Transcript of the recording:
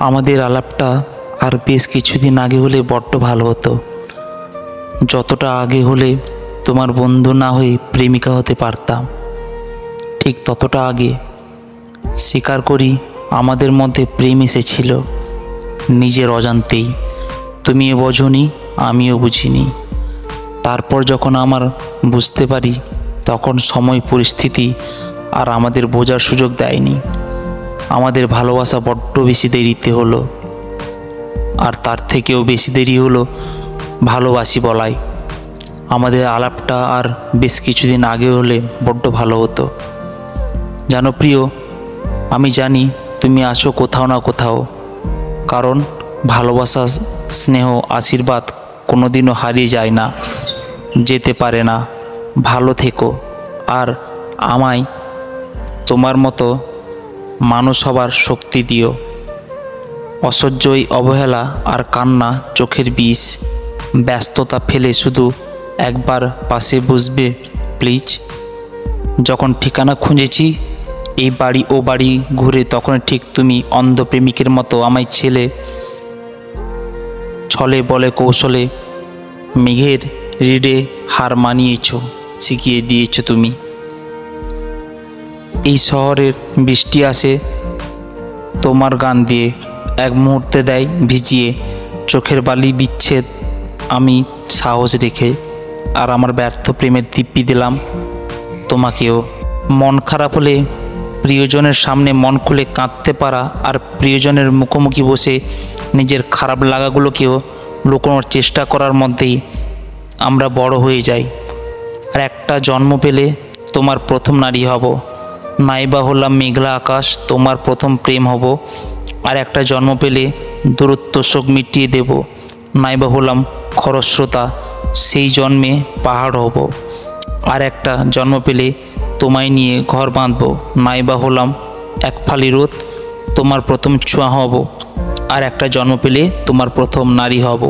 আমাদের আলাপটা আর বেশ কিছুদিন আগে হলে বড্ড ভালো হতো। যতটা আগে হলে তোমার বন্ধু না হয়ে প্রেমিকা হতে পারতাম, ঠিক ততটা আগে। স্বীকার করি, আমাদের মধ্যে প্রেম এসেছিল নিজের অজান্তেই। তুমিও বোঝোনি, আমিও বুঝিনি। তারপর যখন আমার বুঝতে পারি, তখন সময় পরিস্থিতি আর আমাদের বোঝার সুযোগ দেয়নি। আমাদের ভালোবাসা বড্ড বেশি দেরিতে হলো, আর তার থেকেও বেশি দেরি হলো ভালোবাসি বলাই। আমাদের আলাপটা আর বেশ কিছুদিন আগে হলে বড্ড ভালো হতো। জানো প্রিয়, আমি জানি তুমি আছো কোথাও না কোথাও, কারণ ভালোবাসা, স্নেহ, আশীর্বাদ কোনোদিনও হারিয়ে যায় না, যেতে পারে না। ভালো থেকো, আর আমায় তোমার মতো মানুষ হবার শক্তি দিও। অসহ্যই অবহেলা আর কান্না, চোখের বিষ, ব্যস্ততা ফেলে শুধু একবার পাশে বসবে প্লিজ। যখন ঠিকানা খুঁজেছি এই বাড়ি ও বাড়ি ঘুরে, তখন ঠিক তুমি অন্ধ প্রেমিকের মতো আমায় ছলে বলে কৌশলে মেঘের রিডে হার মানিয়েছ, শিখিয়ে দিয়েছ তুমি। এই শহরের বৃষ্টি আসে তোমার গান দিয়ে, এক মুহূর্তে দেয় ভিজিয়ে চোখের বালি বিচ্ছেদ। আমি সাহস রেখে আর আমার ব্যর্থ প্রেমের দিব্যি দিলাম তোমাকেও। মন খারাপ হলে প্রিয়জনের সামনে মন খুলে কাঁদতে পারা, আর প্রিয়জনের মুখোমুখি বসে নিজের খারাপ লাগাগুলোকেও লুকোনোর চেষ্টা করার মধ্যেই আমরা বড় হয়ে যাই। আর একটা জন্ম পেলে তোমার প্রথম নারী হব, নাইবা হলাম মেঘলা আকাশ, তোমার প্রথম প্রেম হব। আর একটা জন্ম পেলে দূরত্ব শোক মিটিয়ে দেব, নাইবা হলাম খরস্রোতা, সেই জন্মে পাহাড় হব। আর একটা জন্ম পেলে তোমায় নিয়ে ঘর বাঁধব, নাইবা হলাম এক ফালি রোদ, তোমার প্রথম ছোঁয়া হব। আর একটা জন্ম পেলে তোমার প্রথম নারী হব।